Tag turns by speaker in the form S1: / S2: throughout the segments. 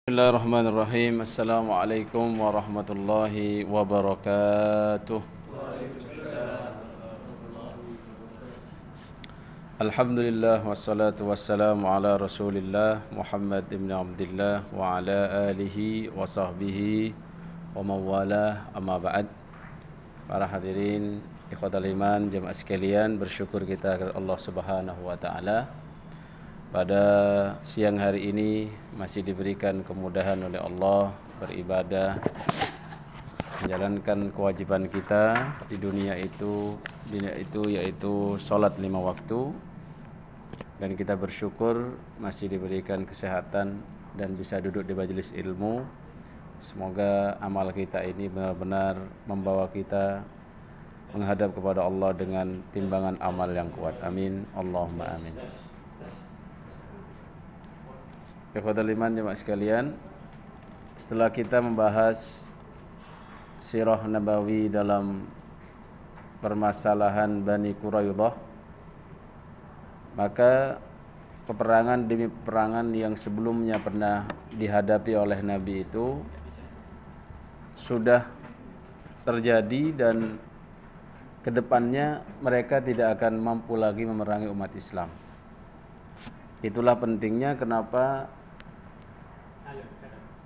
S1: Bismillahirrahmanirrahim. Assalamualaikum warahmatullahi wabarakatuh. Alhamdulillah wassalatu wassalamu ala Rasulillah Muhammad ibn Abdullah wa ala alihi wa sahbihi wa mawalah, amma ba'd. Para hadirin ikhwatal iman, jemaah sekalian, bersyukur kita kepada Allah Subhanahu wa taala. Pada siang hari ini masih diberikan kemudahan oleh Allah beribadah, menjalankan kewajiban kita di dunia itu yaitu sholat 5 waktu, dan kita bersyukur masih diberikan kesehatan dan bisa duduk di majelis ilmu. Semoga amal kita ini benar-benar membawa kita menghadap kepada Allah dengan timbangan amal yang kuat. Amin, Allahumma amin. Ikhwatul iman, jemaah sekalian, setelah kita membahas sirah nabawi dalam permasalahan Bani Quraidah, maka peperangan demi peperangan yang sebelumnya pernah dihadapi oleh Nabi itu sudah terjadi, dan kedepannya mereka tidak akan mampu lagi memerangi umat Islam. Itulah pentingnya kenapa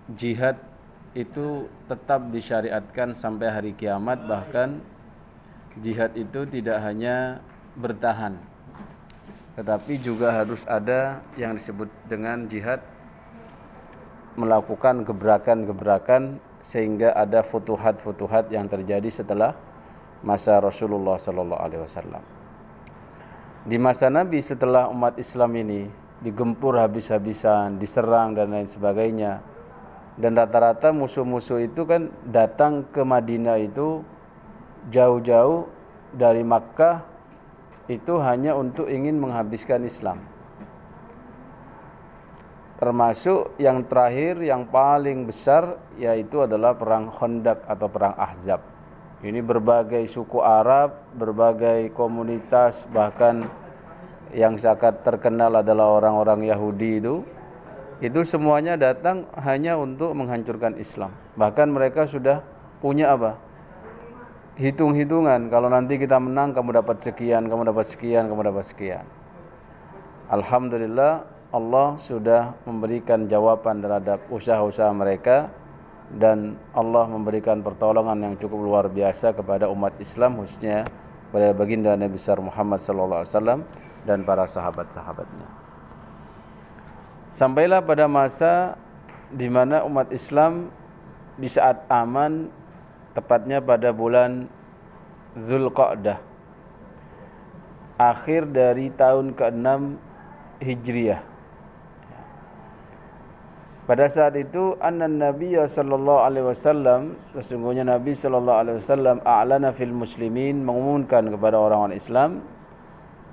S1: jihad itu tetap disyariatkan sampai hari kiamat. Bahkan jihad itu tidak hanya bertahan, tetapi juga harus ada yang disebut dengan jihad melakukan gebrakan-gebrakan sehingga ada futuhat-futuhat yang terjadi setelah masa Rasulullah SAW. Di masa Nabi, setelah umat Islam ini digempur habis-habisan, diserang dan lain sebagainya, dan rata-rata musuh-musuh itu kan datang ke Madinah itu jauh-jauh dari Makkah itu hanya untuk ingin menghabiskan Islam. Termasuk yang terakhir, yang paling besar, yaitu adalah perang Khandaq atau perang Ahzab. Ini berbagai suku Arab, berbagai komunitas, bahkan yang sangat terkenal adalah orang-orang Yahudi itu semuanya datang hanya untuk menghancurkan Islam. Bahkan mereka sudah punya hitung-hitungan, kalau nanti kita menang kamu dapat sekian, kamu dapat sekian, kamu dapat sekian. Alhamdulillah, Allah sudah memberikan jawaban terhadap usaha-usaha mereka, dan Allah memberikan pertolongan yang cukup luar biasa kepada umat Islam, khususnya kepada baginda Nabi besar Muhammad SAW dan para sahabat-sahabatnya. Sampailah pada masa di mana umat Islam di saat aman, tepatnya pada bulan Dzulqa'dah, akhir dari tahun ke-6 Hijriah. Pada saat itu Nabi sallallahu alaihi wasallam, sesungguhnya Nabi sallallahu alaihi wasallam a'lana fil muslimin, mengumumkan kepada orang-orang Islam,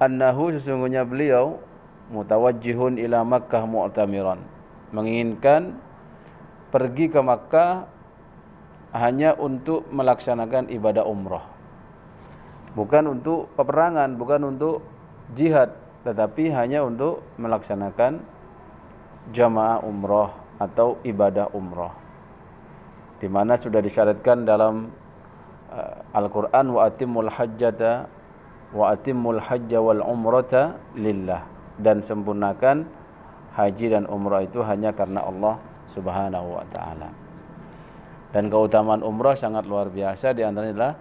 S1: annahu, sesungguhnya beliau mutawajjihun ila Makkah mu'tamiran, menginginkan pergi ke Makkah hanya untuk melaksanakan ibadah umrah, bukan untuk peperangan, bukan untuk jihad, tetapi hanya untuk melaksanakan jamaah umrah atau ibadah umrah, di mana sudah disyaratkan dalam Al-Quran, wa atimmul hajja wal umrata lillah, dan sempurnakan haji dan umrah itu hanya karena Allah Subhanahu wa ta'ala. Dan keutamaan umrah sangat luar biasa. Di antaranya adalah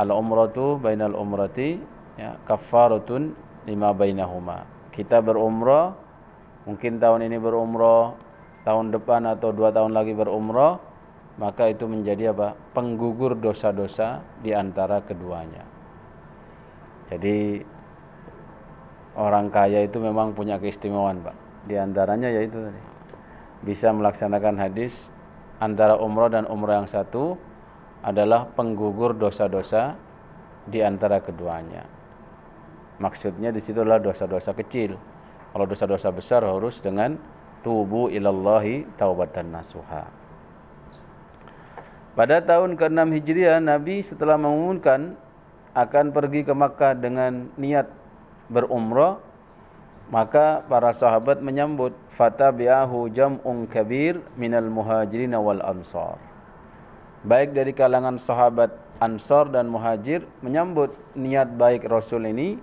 S1: al-umratu bainal umrati, kaffaratun lima bainahuma. Kita berumrah, mungkin tahun ini berumrah, tahun depan atau 2 tahun lagi berumrah, maka itu menjadi penggugur dosa-dosa di antara keduanya. Jadi orang kaya itu memang punya keistimewaan, Pak. Di antaranya yaitu bisa melaksanakan hadis, antara umrah dan umrah yang satu adalah penggugur dosa-dosa di antara keduanya. Maksudnya di situ adalah dosa-dosa kecil. Kalau dosa-dosa besar harus dengan tubu ilallahi taubatan nasuha. Pada tahun ke-6 Hijriah, Nabi setelah mengumumkan akan pergi ke Makkah dengan niat berumrah, Maka para sahabat menyambut, fatabi'ahu jam'un kabir minal muhajirin wal ansar. Baik dari kalangan sahabat Ansar dan Muhajir menyambut niat baik Rasul ini.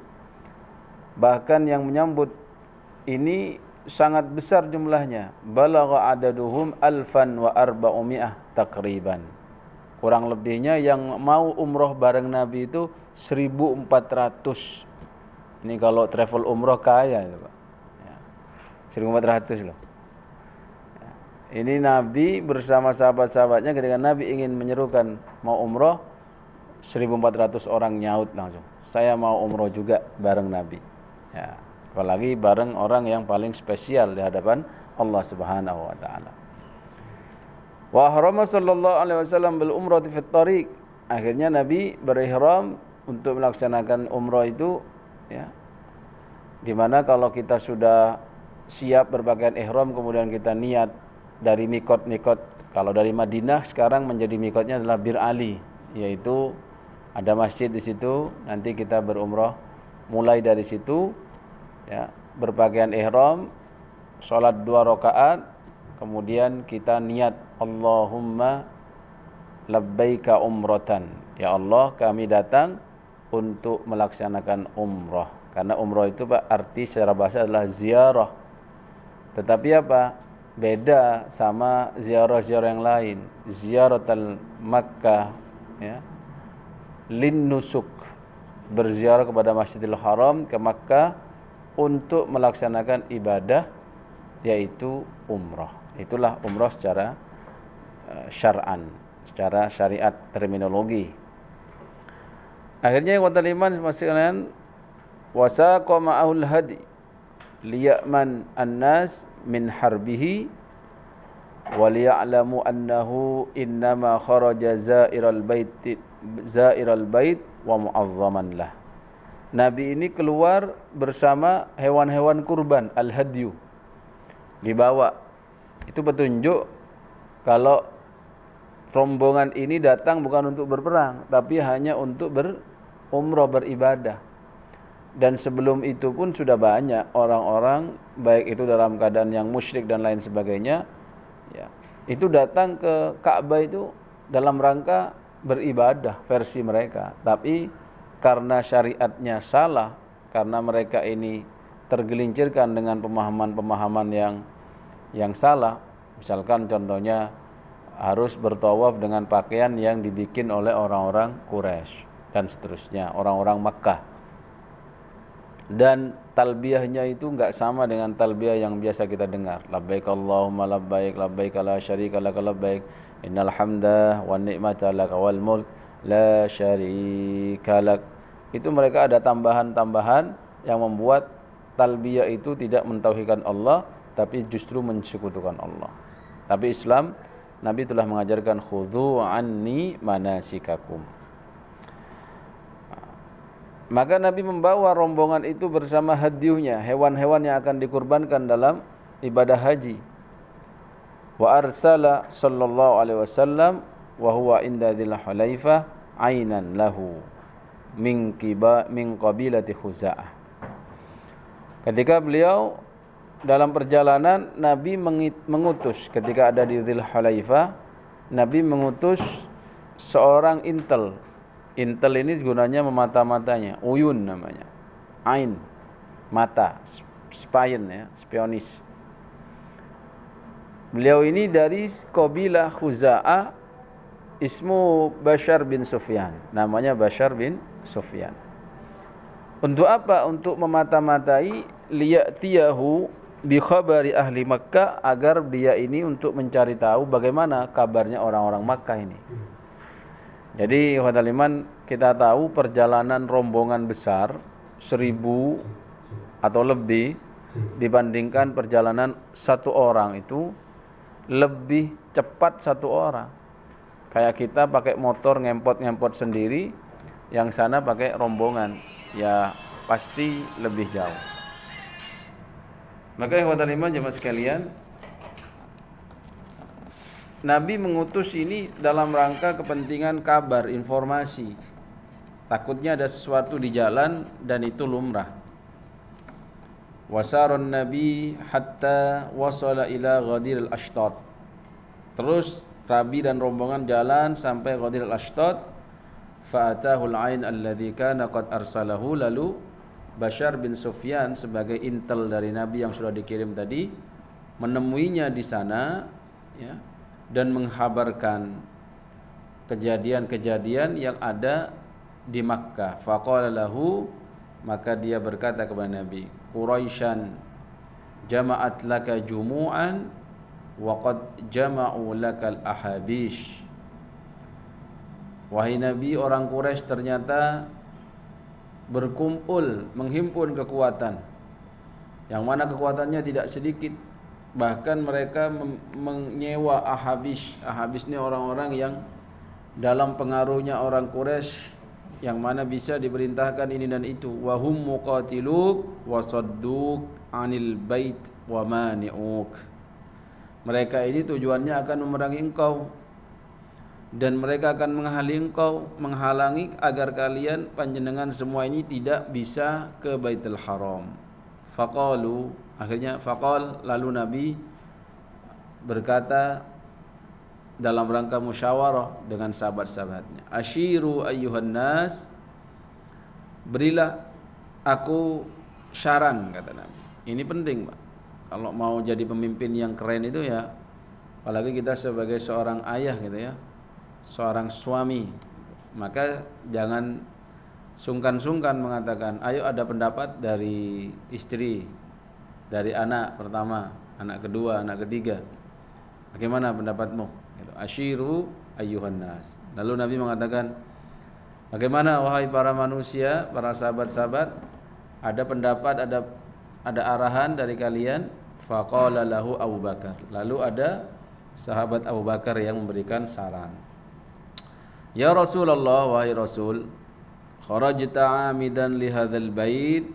S1: Bahkan yang menyambut ini sangat besar jumlahnya. Balagha adaduhum alfan wa arba'umi'ah takriban. Kurang lebihnya yang mau umroh bareng Nabi itu 1.400. Ini kalau travel umroh kaya itu, Pak. Ya, 1.400 loh. Ya. Ini Nabi bersama sahabat-sahabatnya ketika Nabi ingin menyerukan mau umroh, 1.400 orang nyaut langsung. Saya mau umroh juga bareng Nabi. Ya, apalagi bareng orang yang paling spesial di hadapan Allah Subhanahu wa taala. Wa harama sallallahu alaihi wasallam bil umrati fit tariq. Akhirnya Nabi berihram untuk melaksanakan umrah itu, ya. Dimana kalau kita sudah siap berpakaian ihram kemudian kita niat dari mikot-mikot, kalau dari Madinah sekarang menjadi mikotnya adalah Bir Ali, yaitu ada masjid di situ, nanti kita berumrah mulai dari situ, ya, berpakaian ihram, sholat 2 rakaat, kemudian kita niat Allahumma labbaika umratan, ya Allah kami datang untuk melaksanakan umrah. Karena umrah itu, Pak, arti secara bahasa adalah ziarah. Tetapi apa? Beda sama ziarah-ziarah yang lain. Ziaratul Makkah, ya, lin nusuk, berziarah kepada Masjidil Haram ke Makkah untuk melaksanakan ibadah, yaitu umrah. Itulah umrah secara syar'an, secara syariat terminologi. Akhirnya wal iman sekalian, wasaqa ma'ahul hadi liya'man an-nas min harbihi wa liya'lamu annahu innama kharaja zairal bait wa mu'azzaman lah. Nabi ini keluar bersama hewan-hewan kurban, al-hadyu, dibawa. Itu petunjuk kalau rombongan ini datang bukan untuk berperang, tapi hanya untuk berumrah, beribadah. Dan sebelum itu pun sudah banyak orang-orang, baik itu dalam keadaan yang musyrik dan lain sebagainya, ya, itu datang ke Ka'bah itu dalam rangka beribadah versi mereka. Tapi karena syariatnya salah, karena mereka ini tergelincirkan dengan pemahaman-pemahaman yang salah, misalkan contohnya harus bertawaf dengan pakaian yang dibikin oleh orang-orang Quraisy dan seterusnya, orang-orang Makkah. Dan talbiyahnya itu enggak sama dengan talbiyah yang biasa kita dengar. Labbaik Allahumma labbaik, labbaik la syarika lak labbaik, innal hamda wan ni'mata lak wal mulk la syarika lak. Itu mereka ada tambahan-tambahan yang membuat talbiyah itu tidak mentauhidkan Allah, tapi justru mensekutukan Allah. Tapi Islam, Nabi telah mengajarkan khudhu anni manasikakum. Maka Nabi membawa rombongan itu bersama hadyunya, hewan-hewan yang akan dikurbankan dalam ibadah haji. Wa arsala sallallahu alaihi wasallam wa huwa inda dzil hulaifah ainan lahu min qabilati Khuza'ah. Ketika beliau dalam perjalanan, Nabi mengutus, ketika ada di Dzil Hulaifah, Nabi mengutus seorang intel. Intel ini gunanya memata-matanya, uyun namanya, ain, mata, spion, ya, spionis. Beliau ini dari kabilah Khuza'ah, ismu Bashar bin Sufyan, namanya Bashar bin Sufyan. Untuk apa? Untuk memata-matai liya'tiyahu bi khabari ahli Makkah, agar dia ini untuk mencari tahu bagaimana kabarnya orang-orang Makkah ini. Jadi ikhwatal iman, kita tahu perjalanan rombongan besar 1.000 atau lebih dibandingkan perjalanan satu orang itu lebih cepat satu orang. Kayak kita pakai motor ngempot-ngempot sendiri, yang sana pakai rombongan, ya pasti lebih jauh. Maka ikhwatal iman jemaah sekalian, Nabi mengutus ini dalam rangka kepentingan kabar, informasi. Takutnya ada sesuatu di jalan dan itu lumrah. Wasaron Nabi hatta wasala ila Ghadir al-Ashtad. Terus Nabi dan rombongan jalan sampai Ghadir al-Ashtad. Fa'atahu al-ain alladhi kana qad arsalahu. Lalu Bashar bin Sufyan sebagai intel dari Nabi yang sudah dikirim tadi menemuinya di sana, ya, dan menghabarkan kejadian-kejadian yang ada di Makkah. Faqala lahu, maka dia berkata kepada Nabi, Quraisyan jama'at laka jumu'an wa qad jama'u lakal ahabish. Wahai Nabi, orang Quraisy ternyata berkumpul, menghimpun kekuatan, yang mana kekuatannya tidak sedikit. Bahkan mereka menyewa ahabish. Ahabish ini orang-orang yang dalam pengaruhnya orang Quraisy, yang mana bisa diperintahkan ini dan itu. Wahum muqatiluk wasadduk anil bait wa mani'uk. Mereka ini tujuannya akan memerangi engkau, dan mereka akan menghalangi agar kalian panjenengan semua ini tidak bisa ke Baitul Haram. Faqalu, akhirnya lalu Nabi berkata dalam rangka musyawarah dengan sahabat-sahabatnya, asyiru ayyuhan nas, berilah aku saran, kata Nabi. Ini penting, Pak. Kalau mau jadi pemimpin yang keren itu, ya, apalagi kita sebagai seorang ayah gitu ya, seorang suami, maka jangan sungkan-sungkan mengatakan, ayo ada pendapat dari istri, dari anak pertama, anak kedua, anak ketiga, bagaimana pendapatmu? Asyiru ayyuhan nas. Lalu Nabi mengatakan, bagaimana wahai para manusia, para sahabat-sahabat, ada pendapat, ada arahan dari kalian? Faqala lahu Abu Bakar. Lalu ada sahabat Abu Bakar yang memberikan saran. Ya Rasulullah, wahai Rasul, kharajta amidan li hadzal bait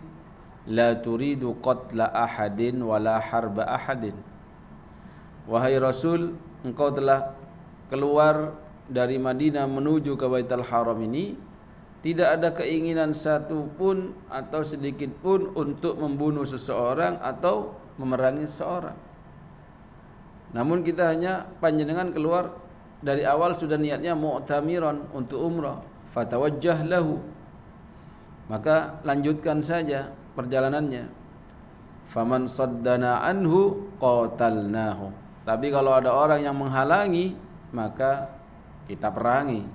S1: la turidu qatla ahadin wala harba ahadin. Wahai Rasul, engkau telah keluar dari Madinah menuju ke Baitul Haram ini, tidak ada keinginan satu pun atau sedikit pun untuk membunuh seseorang atau memerangi seseorang. Namun kita hanya, panjenengan keluar dari awal sudah niatnya mu'tamiran, untuk umrah. Fatawajjah lahu, maka lanjutkan saja perjalanannya. Faman saddana anhu qatalnahu. Tapi kalau ada orang yang menghalangi, maka kita perangi.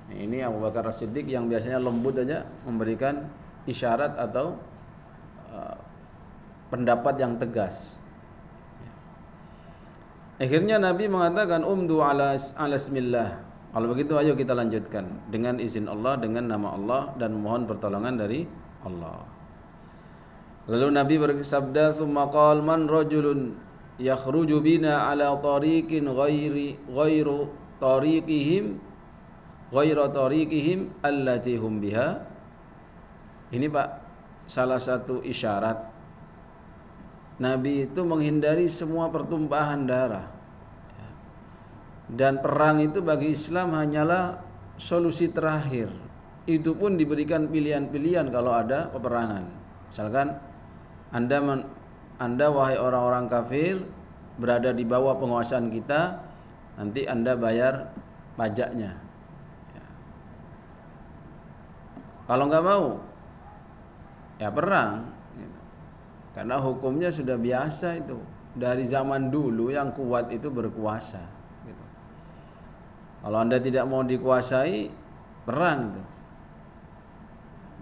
S1: Ini Abu Bakar As-Siddiq yang biasanya lembut aja memberikan isyarat atau pendapat yang tegas. Akhirnya Nabi mengatakan, umdu ala ismillah. Kalau begitu ayo kita lanjutkan dengan izin Allah, dengan nama Allah, dan mohon pertolongan dari Allah. Lalu Nabi bersabda, tsumma qala man rajulun yakhruju bina ala tariqin ghairu tariqihim allati hum biha. Ini, Pak, salah satu isyarat Nabi itu menghindari semua pertumpahan darah. Dan perang itu bagi Islam hanyalah solusi terakhir. Itu pun diberikan pilihan-pilihan kalau ada peperangan. Misalkan Anda wahai orang-orang kafir berada di bawah penguasaan kita, nanti Anda bayar pajaknya. Kalau nggak mau, ya perang. Karena hukumnya sudah biasa itu. Dari zaman dulu yang kuat itu berkuasa. Gitu. Kalau Anda tidak mau dikuasai, perang itu.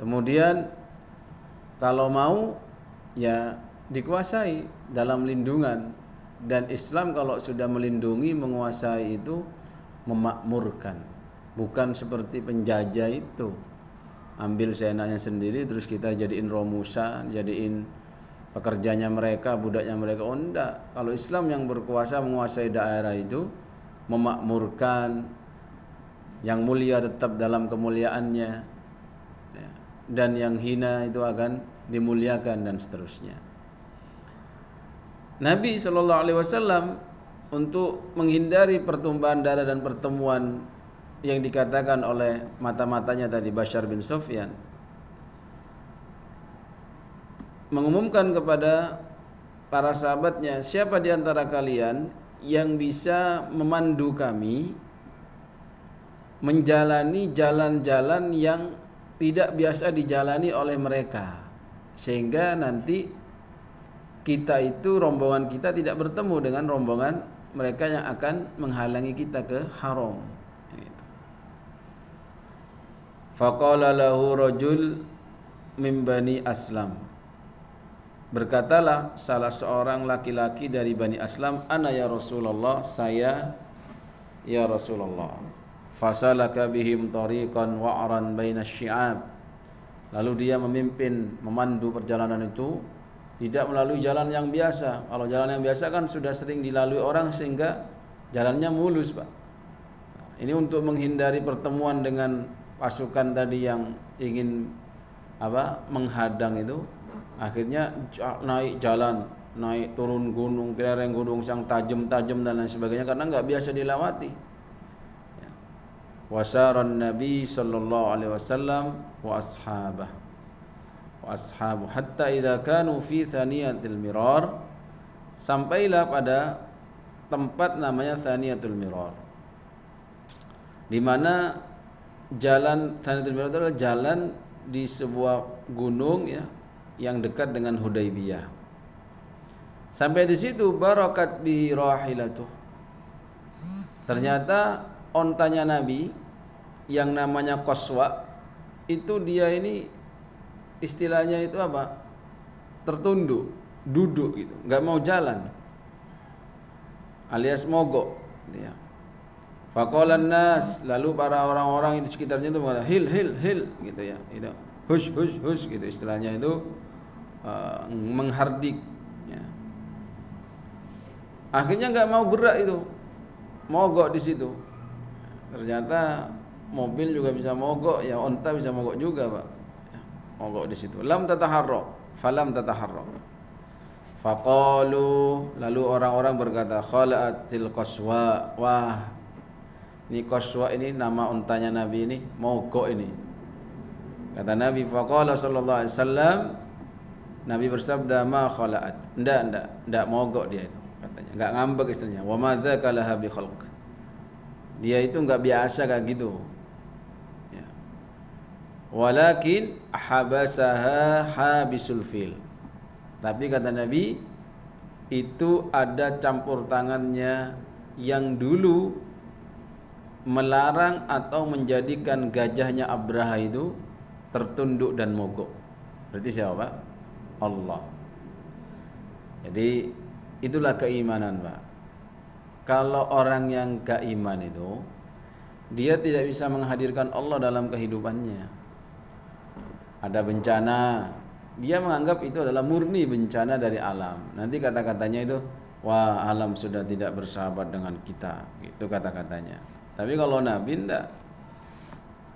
S1: Kemudian kalau mau, ya dikuasai dalam lindungan. Dan Islam kalau sudah melindungi, menguasai itu memakmurkan. Bukan seperti penjajah itu. Ambil seenaknya sendiri, terus kita jadiin romusa, jadiin pekerjanya mereka, budaknya mereka. Oh enggak. Kalau Islam yang berkuasa menguasai daerah itu, memakmurkan, yang mulia tetap dalam kemuliaannya, dan yang hina itu akan dimuliakan, dan seterusnya. Nabi SAW untuk menghindari pertumpahan darah dan pertemuan yang dikatakan oleh mata-matanya tadi Bashar bin Sufyan, mengumumkan kepada para sahabatnya, siapa di antara kalian yang bisa memandu kami menjalani jalan-jalan yang tidak biasa dijalani oleh mereka, sehingga nanti kita itu, rombongan kita tidak bertemu dengan rombongan mereka yang akan menghalangi kita ke haram. Faqala lahu rajul min bani Aslam. Berkatalah salah seorang laki-laki dari Bani Aslam, ana ya Rasulullah, saya ya Rasulullah. Fasalaka bihim tariqan wa'ran baina syi'ab. Lalu dia memimpin, memandu perjalanan itu tidak melalui jalan yang biasa. Kalau jalan yang biasa kan sudah sering dilalui orang sehingga jalannya mulus, Pak. Ini untuk menghindari pertemuan dengan pasukan tadi yang ingin menghadang itu. Akhirnya naik jalan, naik turun gunung, lereng gunung yang tajam-tajam dan lain sebagainya karena enggak biasa dilewati. Wasaran Nabi sallallahu alaihi wasallam wa ashabu hatta idza kanu fi thaniyatil mirar, sampailah pada tempat namanya Thaniyatul Mirar, di mana jalan Thaniyatul Mirar itu adalah jalan di sebuah gunung ya yang dekat dengan Hudaybiyah. Sampai di situ barakat bi rahilatuh. Ternyata ontanya Nabi yang namanya Qaswa itu dia ini istilahnya itu apa? Tertunduk, duduk gitu, enggak mau jalan. Alias mogok gitu ya. Faqalan nas, lalu para orang-orang di sekitarnya itu mengatakan hil gitu ya. Itu hush gitu istilahnya itu, menghardik ya. Akhirnya enggak mau gerak itu, mogok di situ. Ternyata mobil juga bisa mogok ya, onta bisa mogok juga, Pak. Ya, mogok di situ. Falam tataharrak. Faqalu, lalu orang-orang berkata, khala'atil qaswa. Wah, ini Qaswa ini nama untanya Nabi ini, mogok ini. Kata Nabi, faqala sallallahu alaihi wasallam, Nabi bersabda, ma khala'at. Enggak mogok dia itu katanya. Enggak ngambek istilahnya. Wa ma dzaka laha bi khalq. Dia itu enggak biasa kayak gitu. Ya. Walakin habasaha habisul fil. Tapi kata Nabi, itu ada campur tangannya yang dulu melarang atau menjadikan gajahnya Abraha itu tertunduk dan mogok. Berarti siapa, Pak? Allah. Jadi itulah keimanan, Pak. Kalau orang yang gak iman itu, dia tidak bisa menghadirkan Allah dalam kehidupannya. Ada bencana, dia menganggap itu adalah murni bencana dari alam. Nanti kata-katanya itu, wah, alam sudah tidak bersahabat dengan kita, gitu kata-katanya. Tapi kalau Nabi enggak,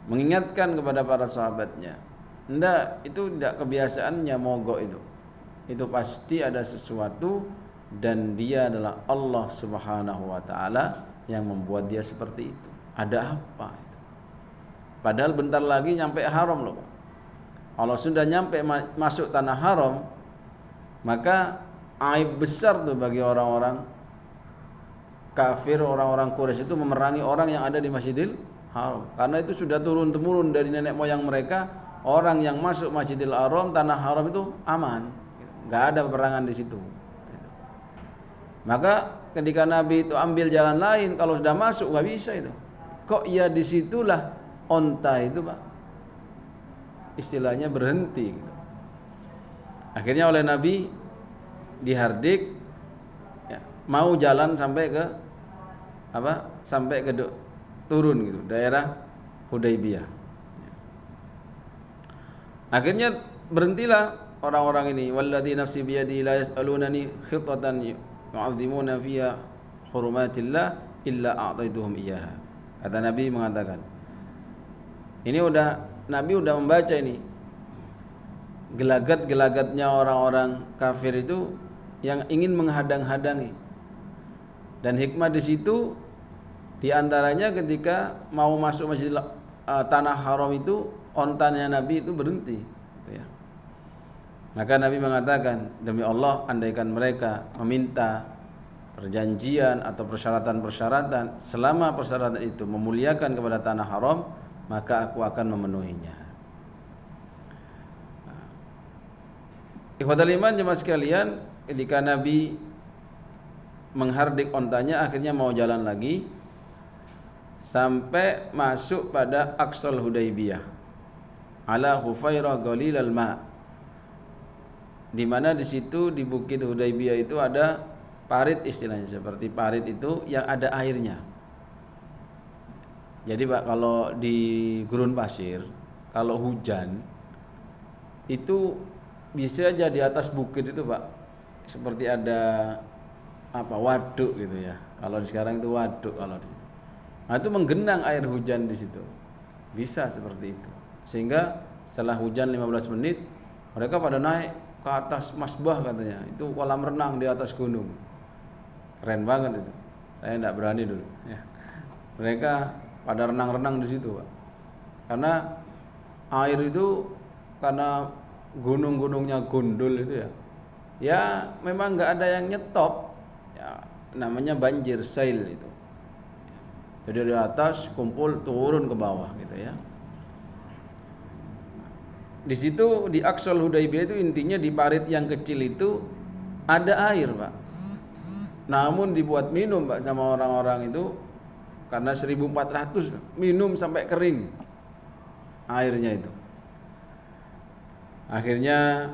S1: mengingatkan kepada para sahabatnya, enggak, itu tidak kebiasaannya mogok itu. Itu pasti ada sesuatu, dan dia adalah Allah Subhanahu wa taala yang membuat dia seperti itu. Ada apa itu? Padahal bentar lagi nyampe haram loh, Pak. Kalau sudah nyampe masuk tanah haram, maka aib besar tuh bagi orang-orang kafir, orang-orang Quraisy itu memerangi orang yang ada di Masjidil Haram. Karena itu sudah turun-temurun dari nenek moyang mereka, orang yang masuk Masjidil Haram, tanah haram itu aman, nggak ada peperangan di situ. Maka ketika Nabi itu ambil jalan lain, kalau sudah masuk nggak bisa itu. Kok ya disitulah onta itu, Pak, istilahnya berhenti gitu. Akhirnya oleh Nabi dihardik ya, mau jalan sampai ke turun gitu, daerah Hudaybiyah. Akhirnya berhentilah orang-orang ini, walladzi nafsi biyadi la yas'alunani khitatan yu'azzimuna fiha hurumatillah illa a'taituhum iyyaha. Kata Nabi mengatakan, ini Nabi udah membaca ini gelagat-gelagatnya orang-orang kafir itu yang ingin menghadang-hadangi. Dan hikmah di situ diantaranya ketika mau masuk masjid tanah haram itu, ontanya Nabi itu berhenti gitu ya. Maka Nabi mengatakan, demi Allah, andaikan mereka meminta perjanjian atau persyaratan-persyaratan, selama persyaratan itu memuliakan kepada tanah haram, maka aku akan memenuhinya. Ikhwatal iman jemaah sekalian, ketika Nabi menghardik ontanya, akhirnya mau jalan lagi sampai masuk pada Aqsal Hudaybiyah ala Hufairah Ghalilal Ma', di mana di situ di Bukit Hudaybiyah itu ada parit, istilahnya seperti parit itu yang ada airnya. Jadi Pak, kalau di gurun pasir kalau hujan itu bisa aja di atas bukit itu Pak seperti ada waduk gitu ya. Kalau sekarang itu waduk kalau di. Nah, itu menggenang air hujan di situ. Bisa seperti itu. Sehingga setelah hujan 15 menit mereka pada naik ke atas masbah katanya. Itu kolam renang di atas gunung. Keren banget itu. Saya enggak berani dulu ya. Mereka pada renang-renang di situ, Pak. Karena air itu karena gunung-gunungnya gundul itu ya. Ya memang enggak ada yang nyetop. Ya, namanya banjir sail itu. Jadi dari atas kumpul turun ke bawah gitu ya. Di situ di Aqsal Hudaybiyah itu intinya di parit yang kecil itu ada air, Pak. Namun dibuat minum, Pak, sama orang-orang itu karena 1400 minum sampai kering airnya itu. Akhirnya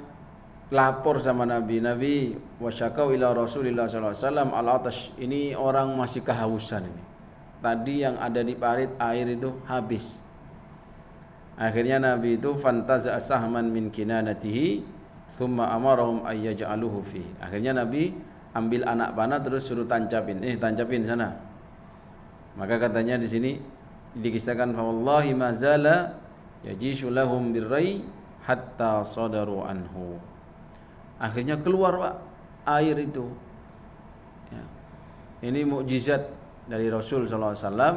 S1: lapor sama Nabi wasyakau ila Rasulillah sallallahu alaihi wasallam al-atash, ini orang masih kehausan ini. Tadi yang ada di parit air itu habis. Akhirnya Nabi itu fantaza sahman min kinanatihi thumma amarahum ay yaj'aluhu fi. Akhirnya Nabi ambil anak panah terus suruh tancapin. Tancapin sana. Maka katanya di sini dikisahkan wallahi ma zala yajishu lahum birrai hatta sadaru anhu. Akhirnya keluar, Pak, air itu. Ya. Ini mukjizat dari Rasul sallallahu alaihi wasallam.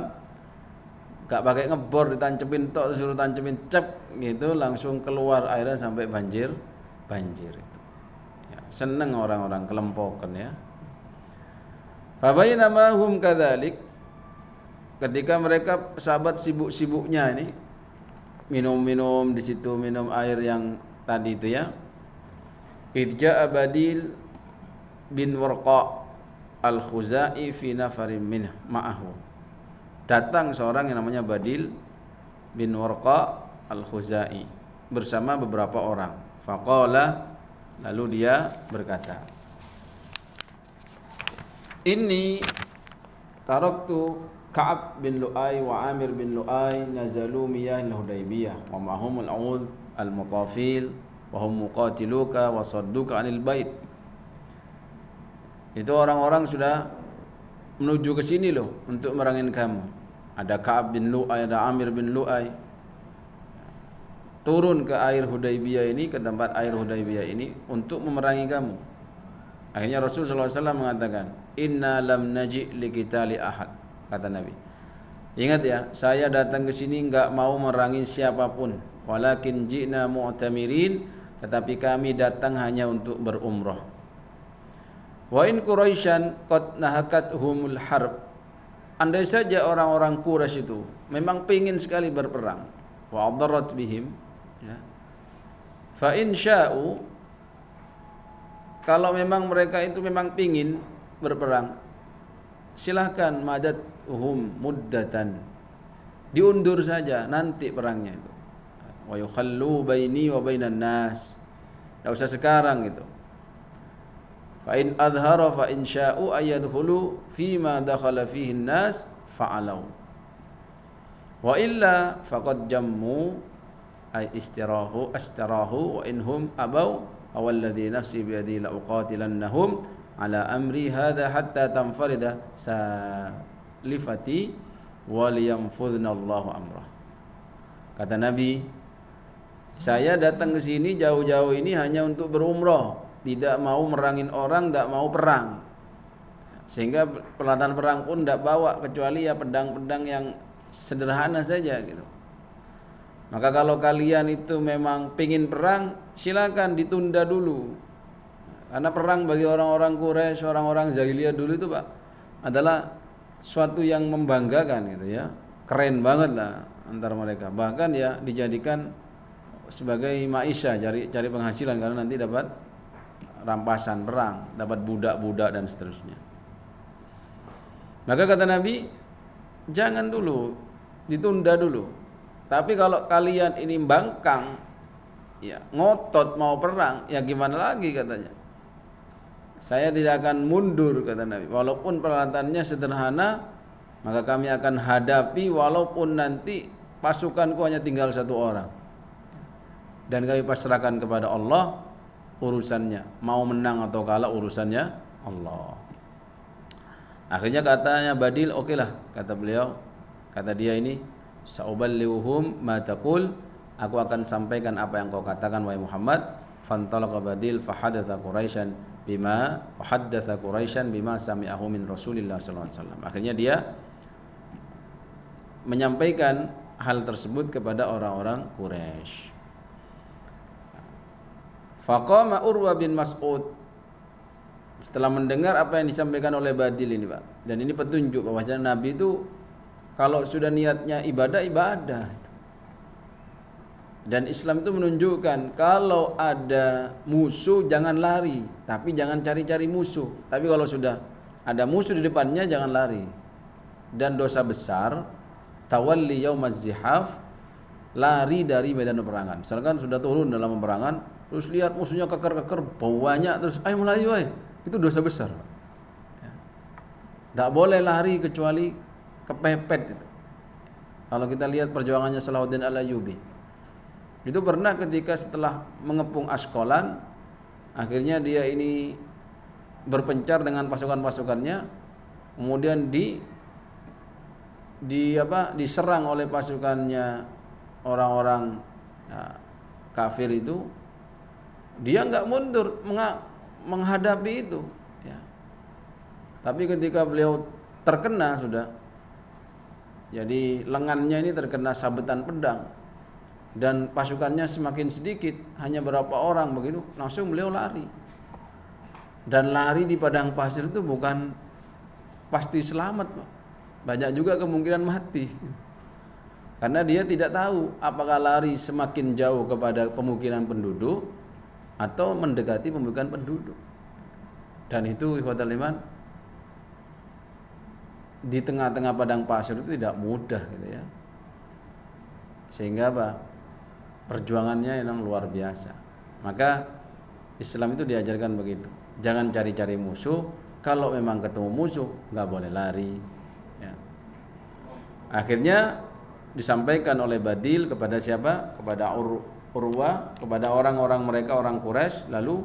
S1: Gak pakai ngebor, ditancepin tok, suruh tancepin cep gitu, langsung keluar airnya sampai banjir itu. Ya, seneng orang-orang kelempokan ya. Fabainama hum kadzalik, ketika mereka sahabat sibuk-sibuknya ini minum-minum di situ, minum air yang tadi itu ya. Idja Badil bin Warqa al-Khuzai fi nafarin min ma'ahu. Datang seorang yang namanya Badil bin Warqa al-Khuzai bersama beberapa orang. Faqala, lalu dia berkata, Inni taraktu Ka'ab bin Lu'ay wa Amir bin Lu'ay nazalu miyah al-Hudaybiyah wa ma'hum al-'udh al-mutafil wa hum muqatiluka wa sadduka 'anil bait. Itu orang-orang sudah menuju ke sini loh untuk merangin kamu. Ada Ka'ab bin Lu'ay, ada Amir bin Lu'ay. Turun ke air Hudaybiyah ini, ke tempat air Hudaybiyah ini untuk memerangi kamu. Akhirnya Rasulullah SAW mengatakan, Inna lam naji' li qitali ahad, kata Nabi. Ingat ya, saya datang ke sini enggak mau merangi siapapun. Walakin ji'na mu'tamirin, tetapi kami datang hanya untuk berumrah. Wa in Quraisyan qad nahakathumul harb. Andai saja orang-orang Quraisy itu memang pingin sekali berperang, wa adarrat bihim, ya. Fa in sya'u, kalau memang mereka itu memang pingin berperang, silahkan madatuhum muddatan, diundur saja nanti perangnya itu. Wa yukhallu baini wa bainan nas, enggak usah sekarang gitu. Fa in adhara fa in sya'u ayadkhulu fima dakhala fihi an-nas fa'alau. Wa illa faqad jammu ay astarahu wa inhum abaw awalladhi nafsi bi yadihi la uqatilannahum ala amri hadha hatta tanfarida salifati wa liyamfudhna Allahu amrah. Kata Nabi, saya datang ke sini jauh-jauh ini hanya untuk berumrah, tidak mau merangin orang, tidak mau perang. Sehingga peralatan perang pun tidak bawa kecuali ya pedang-pedang yang sederhana saja gitu. Maka kalau kalian itu memang pingin perang, silakan ditunda dulu. Karena perang bagi orang-orang Quraisy, orang-orang jahiliyah dulu itu Pak adalah suatu yang membanggakan gitu ya. Keren banget lah antara mereka. Bahkan ya dijadikan sebagai maisha, cari penghasilan karena nanti dapat rampasan perang, dapat budak-budak dan seterusnya. Maka kata Nabi, jangan dulu, ditunda dulu. Tapi kalau kalian ini bangkang, ya ngotot mau perang, ya gimana lagi katanya. Saya tidak akan mundur kata Nabi. Walaupun peralatannya sederhana, maka kami akan hadapi walaupun nanti pasukanku hanya tinggal 1 orang. Dan kami pasrahkan kepada Allah urusannya. Mau menang atau kalah urusannya Allah. Akhirnya katanya Badil, oke lah kata beliau. Kata dia ini, sa'uballighum ma taqul, aku akan sampaikan apa yang kau katakan wahai Muhammad. Fantalaqa Badil fahadatha Quraisyan bima haddatsa Quraisyan bima sami'ahu min Rasulillah sallallahu alaihi wasallam. Akhirnya dia menyampaikan hal tersebut kepada orang-orang Quraisy. Faqama Urwa bin Mas'ud setelah mendengar apa yang disampaikan oleh Badil ini, Pak. Dan ini petunjuk bahwa Nabi itu kalau sudah niatnya ibadah. Dan Islam itu menunjukkan kalau ada musuh jangan lari, tapi jangan cari-cari musuh. Tapi kalau sudah ada musuh di depannya jangan lari. Dan dosa besar tawalli yaumaz zihaf, lari dari medan peperangan. Misalkan sudah turun dalam peperangan, terus lihat musuhnya keker-keker banyak, terus ayo mulai woy. Itu dosa besar. Tidak boleh lari kecuali kepepet itu. Kalau kita lihat perjuangannya Salahuddin Al-Ayyubi, itu pernah ketika setelah mengepung Askolan, akhirnya dia ini berpencar dengan pasukan-pasukannya, kemudian diserang oleh pasukannya orang-orang kafir itu. Dia nggak mundur menghadapi itu, ya. Tapi ketika beliau terkena sudah, jadi lengannya ini terkena sabetan pedang. Dan pasukannya semakin sedikit, hanya berapa orang begitu, langsung beliau lari. Dan lari di padang pasir itu bukan pasti selamat, Pak. Banyak juga kemungkinan mati. Karena dia tidak tahu apakah lari semakin jauh kepada pemukiman penduduk atau mendekati pemukiman penduduk. Dan itu ikhwatal iman, di tengah-tengah padang pasir itu tidak mudah gitu ya. Sehingga apa? Perjuangannya yang luar biasa. Maka Islam itu diajarkan begitu. Jangan cari-cari musuh. Kalau memang ketemu musuh, nggak boleh lari. Ya. Akhirnya disampaikan oleh Badil kepada siapa? Kepada Urwah, kepada orang-orang mereka, orang Quraisy. Lalu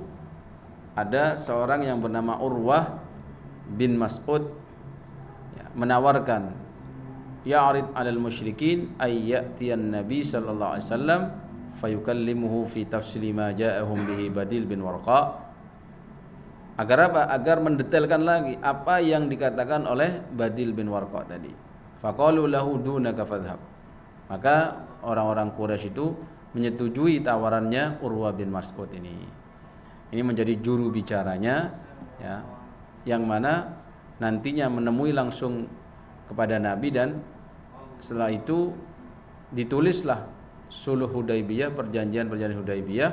S1: ada seorang yang bernama Urwah bin Mas'ud menawarkan, ya'rid 'alal musyrikin ay ya'tiyan nabi sallallahu alaihi wasallam fayukallimuhu fi tafsili ma ja'ahum bihi Badil bin Warqa. Agar apa? Agar mendetailkan lagi apa yang dikatakan oleh Badil bin Warqa tadi. Faqalu lahu dunaka fadhhab. Maka orang-orang Quraisy itu menyetujui tawarannya Urwah bin Mas'ud ini. Ini menjadi juru bicaranya, ya, yang mana nantinya menemui langsung kepada Nabi, dan setelah itu ditulislah Sulh Hudaibiyah, perjanjian Hudaibiyah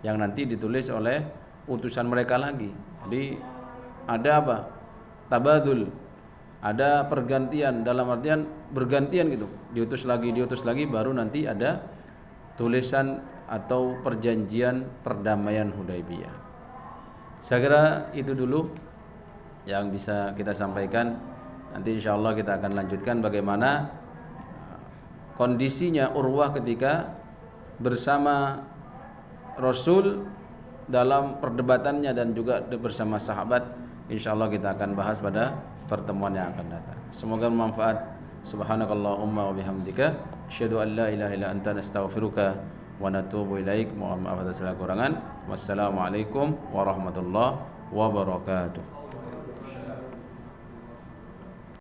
S1: yang nanti ditulis oleh utusan mereka lagi. Jadi ada apa? Tabadul, ada pergantian, dalam artian bergantian gitu. Diutus lagi, baru nanti ada tulisan atau perjanjian perdamaian Hudaibiyah. Saya kira itu dulu yang bisa kita sampaikan. Nanti insya Allah kita akan lanjutkan bagaimana kondisinya Urwah ketika bersama Rasul dalam perdebatannya dan juga bersama sahabat. Insya Allah kita akan bahas pada pertemuan yang akan datang. Semoga bermanfaat. Subhanakallahumma wa bihamdika asyhadu an la ilaha illa anta nastaghfiruka wa natubu ilaik. Mohon maaf atas segala kekurangan. Wassalamualaikum warahmatullahi wabarakatuh.